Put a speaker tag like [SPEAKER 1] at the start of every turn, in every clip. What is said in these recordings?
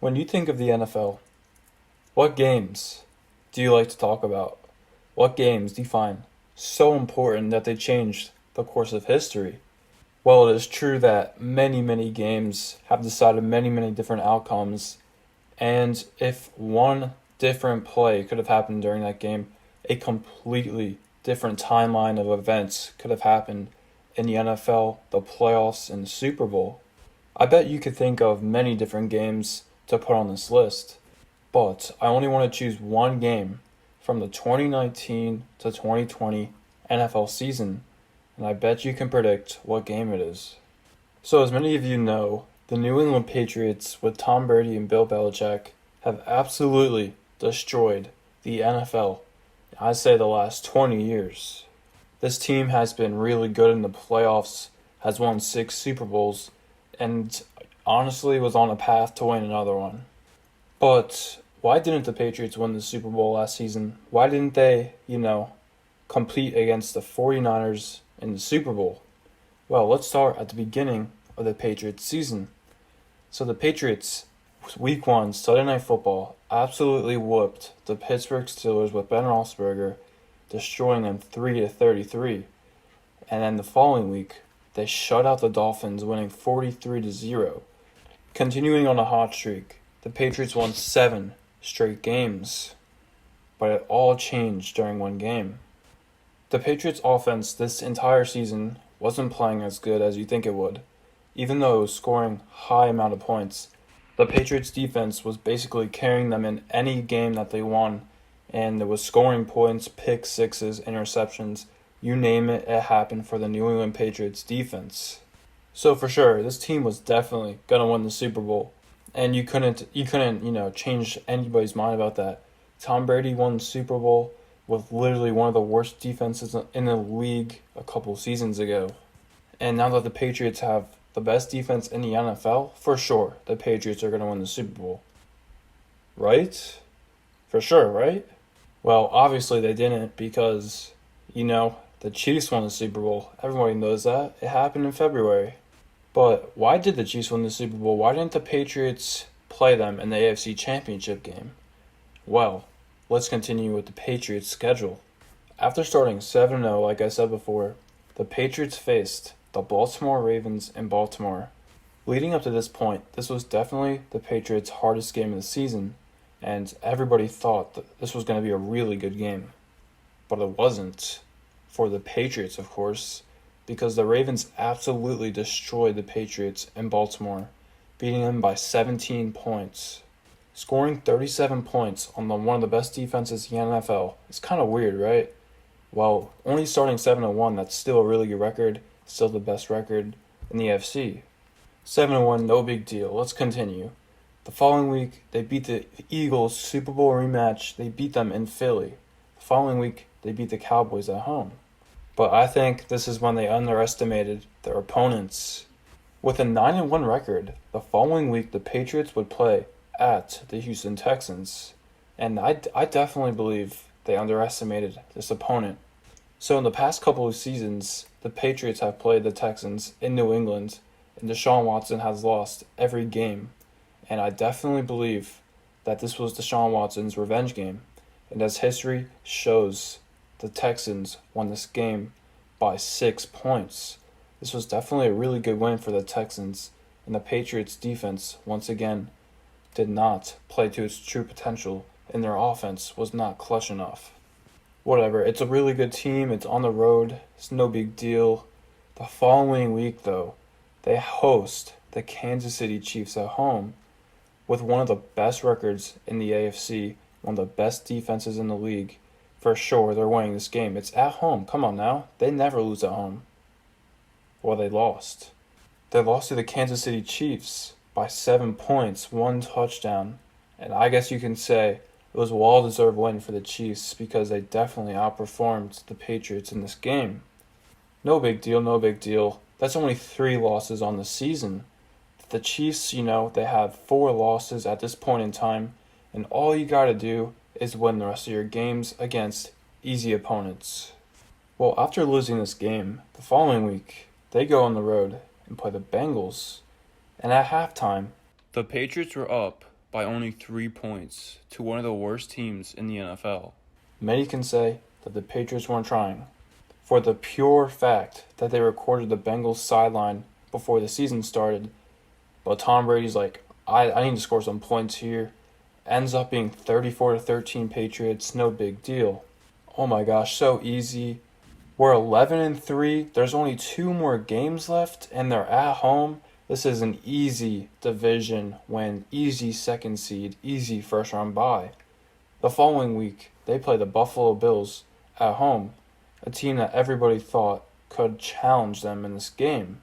[SPEAKER 1] When you think of the NFL, what games do you like to talk about? What games do you find so important that they changed the course of history? Well, it is true that many games have decided many different outcomes, and if one different play could have happened during that game, a completely different timeline of events could have happened in the NFL, the playoffs, and the Super Bowl. I bet you could think of many different games to put on this list, but I only want to choose one game from the 2019 to 2020 NFL season, and I bet you can predict what game it is. So, as many of you know, the New England Patriots with Tom Brady and Bill Belichick have absolutely destroyed the NFL, I'd say the last 20 years. This team has been really good in the playoffs, has won 6 Super Bowls, and honestly was on a path to win another one. But why didn't the Patriots win the Super Bowl last season? Why didn't they, compete against the 49ers in the Super Bowl? Well, let's start at the beginning of the Patriots season. So the Patriots, week 1, Sunday Night Football, absolutely whooped the Pittsburgh Steelers with Ben Roethlisberger, destroying them 3-33. And then the following week, they shut out the Dolphins, winning 43-0. Continuing on a hot streak, the Patriots won 7 straight games, but it all changed during one game. The Patriots offense this entire season wasn't playing as good as you think it would. Even though it was scoring high amount of points, the Patriots defense was basically carrying them in any game that they won, and it was scoring points, pick sixes, interceptions, you name it, it happened for the New England Patriots defense. So for sure, this team was definitely gonna win the Super Bowl, and you couldn't change anybody's mind about that. Tom Brady won the Super Bowl with literally one of the worst defenses in the league a couple seasons ago. And now that the Patriots have the best defense in the NFL, for sure, the Patriots are going to win the Super Bowl. Right? For sure, right? Well, obviously they didn't because, the Chiefs won the Super Bowl. Everybody knows that. It happened in February. But why did the Chiefs win the Super Bowl? Why didn't the Patriots play them in the AFC Championship game? Well, let's continue with the Patriots' schedule. After starting 7-0, like I said before, the Patriots faced the Baltimore Ravens in Baltimore. Leading up to this point, this was definitely the Patriots' hardest game of the season, and everybody thought that this was going to be a really good game. But it wasn't. For the Patriots, of course, because the Ravens absolutely destroyed the Patriots in Baltimore, beating them by 17 points. Scoring 37 points on one of the best defenses in the NFL is kind of weird, right? Well, only starting 7-1, that's still a really good record, still the best record in the AFC. 7-1, no big deal. Let's continue. The following week, they beat the Eagles Super Bowl rematch. They beat them in Philly. The following week, they beat the Cowboys at home. But I think this is when they underestimated their opponents. With a 9-1 record, the following week the Patriots would play at the Houston Texans. And I definitely believe they underestimated this opponent. So in the past couple of seasons, the Patriots have played the Texans in New England, and Deshaun Watson has lost every game. And I definitely believe that this was Deshaun Watson's revenge game. And as history shows, the Texans won this game by 6 points. This was definitely a really good win for the Texans, and the Patriots defense, once again, did not play to its true potential, and their offense was not clutch enough. Whatever, it's a really good team, it's on the road, it's no big deal. The following week, though, they host the Kansas City Chiefs at home with one of the best records in the AFC, one of the best defenses in the league. For sure, they're winning this game. It's at home. Come on now. They never lose at home. Well, they lost. They lost to the Kansas City Chiefs by 7 points, 1 touchdown. And I guess you can say it was a well-deserved win for the Chiefs because they definitely outperformed the Patriots in this game. No big deal, no big deal. That's only 3 losses on the season. The Chiefs, they have 4 losses at this point in time, and all you got to do is win the rest of your games against easy opponents. Well, after losing this game, the following week, they go on the road and play the Bengals. And at halftime, the Patriots were up by only 3 points to one of the worst teams in the NFL. Many can say that the Patriots weren't trying, for the pure fact that they recorded the Bengals sideline before the season started, but Tom Brady's like, I need to score some points here. Ends up being 34-13 Patriots, no big deal. Oh my gosh, so easy. We're 11-3. There's only 2 more games left, and they're at home. This is an easy division win, easy second seed, easy first round bye. The following week, they play the Buffalo Bills at home, a team that everybody thought could challenge them in this game.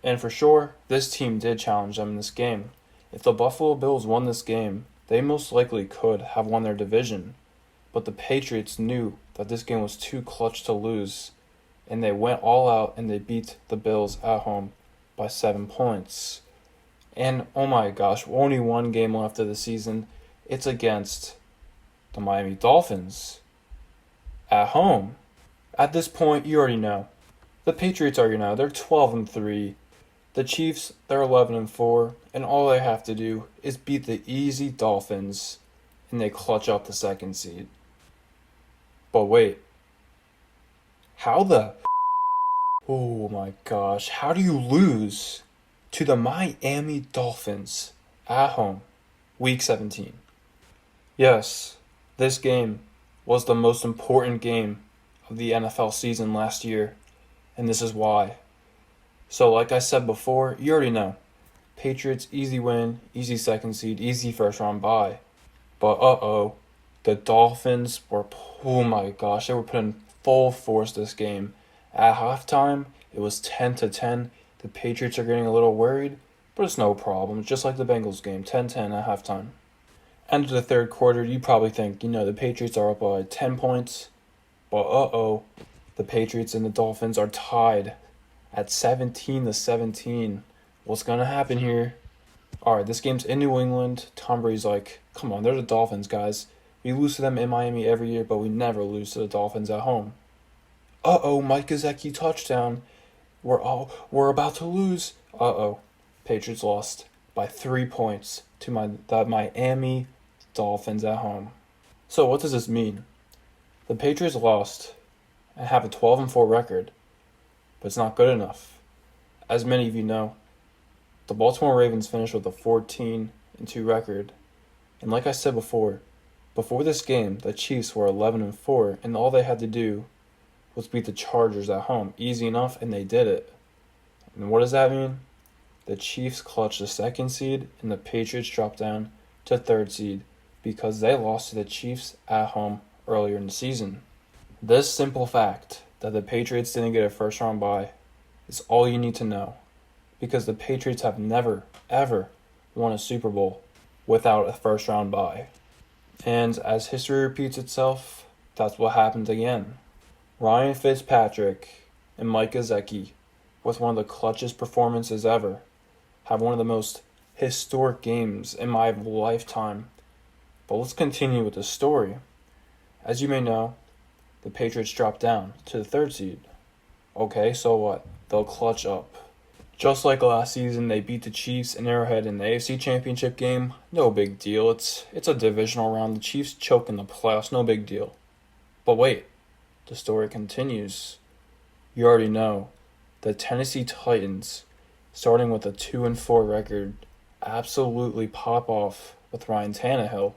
[SPEAKER 1] And for sure, this team did challenge them in this game. If the Buffalo Bills won this game, they most likely could have won their division. But the Patriots knew that this game was too clutch to lose, and they went all out and they beat the Bills at home by 7 points. And oh my gosh, only 1 game left of the season. It's against the Miami Dolphins at home. At this point, you already know. The Patriots already know. They're 12-3. The Chiefs, they're 11-4, and all they have to do is beat the easy Dolphins, and they clutch up the second seed. But wait, how the... Oh my gosh, how do you lose to the Miami Dolphins at home, Week 17? Yes, this game was the most important game of the NFL season last year, and this is why. So like I said before, you already know. Patriots, easy win, easy second seed, easy first round bye. But the Dolphins were, oh my gosh, they were putting full force this game. At halftime, it was 10-10. The Patriots are getting a little worried, but it's no problem. Just like the Bengals game, 10-10 at halftime. End of the third quarter, you probably think, the Patriots are up by 10 points. But the Patriots and the Dolphins are tied at 17-17. What's going to happen here? Alright, this game's in New England. Tom Brady's like, come on, they're the Dolphins, guys. We lose to them in Miami every year, but we never lose to the Dolphins at home. Mike Gesicki touchdown. We're about to lose. Patriots lost by 3 points to the Miami Dolphins at home. So what does this mean? The Patriots lost and have a 12-4 record, but it's not good enough. As many of you know, the Baltimore Ravens finished with a 14-2 record, and like I said before this game, the Chiefs were 11-4, and all they had to do was beat the Chargers at home. Easy enough, and they did it. And what does that mean? The Chiefs clutched the second seed, and the Patriots dropped down to third seed because they lost to the Chiefs at home earlier in the season. This simple fact that the Patriots didn't get a first-round bye is all you need to know, because the Patriots have never, ever won a Super Bowl without a first-round bye. And as history repeats itself, that's what happened again. Ryan Fitzpatrick and Mike Gesicki, with one of the clutchest performances ever, have one of the most historic games in my lifetime. But let's continue with the story. As you may know, the Patriots dropped down to the third seed. Okay, so what? They'll clutch up. Just like last season, they beat the Chiefs in Arrowhead in the AFC Championship game. No big deal. It's a divisional round. The Chiefs choke in the playoffs. No big deal. But wait, the story continues. You already know. The Tennessee Titans, starting with a 2-4 record, absolutely pop off with Ryan Tannehill.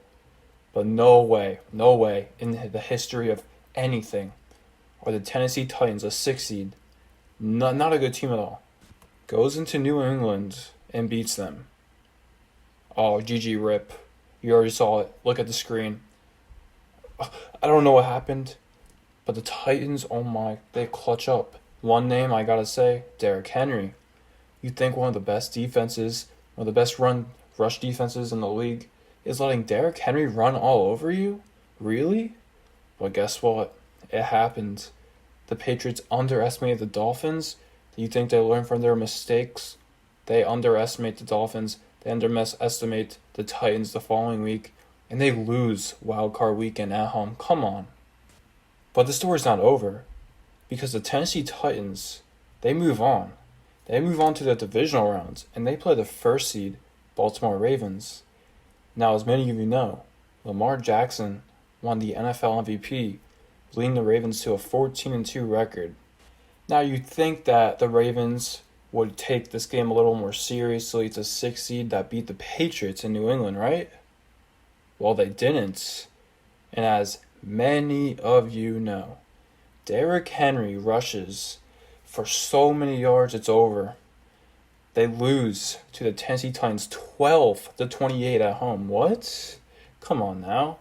[SPEAKER 1] But no way in the history of anything are the Tennessee Titans a 6 seed. Not a good team at all. Goes into New England and beats them. Oh, GG rip. You already saw it. Look at the screen. I don't know what happened, but the Titans, they clutch up. One name I gotta say, Derrick Henry. You think one of the best defenses, one of the best rush defenses in the league is letting Derrick Henry run all over you? Really? Well, guess what? It happened. The Patriots underestimated the Dolphins. Do you think they learn from their mistakes? They underestimate the Dolphins. They underestimate the Titans the following week. And they lose Wild Card Weekend at home. Come on. But the story's not over. Because the Tennessee Titans, they move on. They move on to the divisional rounds. And they play the first seed, Baltimore Ravens. Now, as many of you know, Lamar Jackson won the NFL MVP, leading the Ravens to a 14-2 record. Now, you'd think that the Ravens would take this game a little more seriously. It's a 6 seed that beat the Patriots in New England, right? Well, they didn't. And as many of you know, Derrick Henry rushes for so many yards it's over. They lose to the Tennessee Titans 12-28 at home. What? Come on now.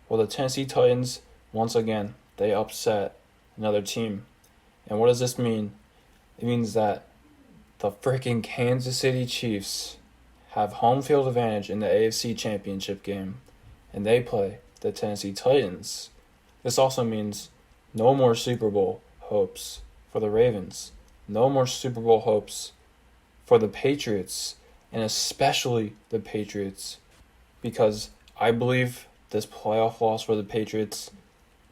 [SPEAKER 1] Well, the Tennessee Titans, once again, they upset another team. And what does this mean? It means that the freaking Kansas City Chiefs have home field advantage in the AFC Championship game, and they play the Tennessee Titans. This also means no more Super Bowl hopes for the Ravens. No more Super Bowl hopes for the Patriots, and especially the Patriots, because I believe this playoff loss for the Patriots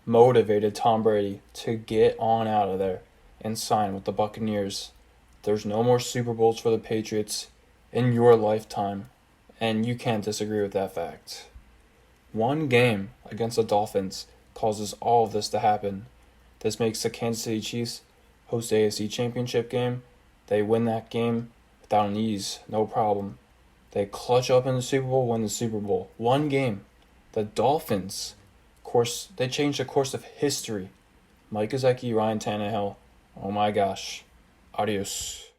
[SPEAKER 1] motivated Tom Brady to get on out of there and sign with the Buccaneers. There's no more Super Bowls for the Patriots in your lifetime, and you can't disagree with that fact. One game against the Dolphins causes all of this to happen. This makes the Kansas City Chiefs host the AFC Championship game. They win that game without an ease, no problem. They clutch up in the Super Bowl, win the Super Bowl. One game. The Dolphins, of course, they changed the course of history. Mike Gesicki, Ryan Tannehill. Oh my gosh. Adios.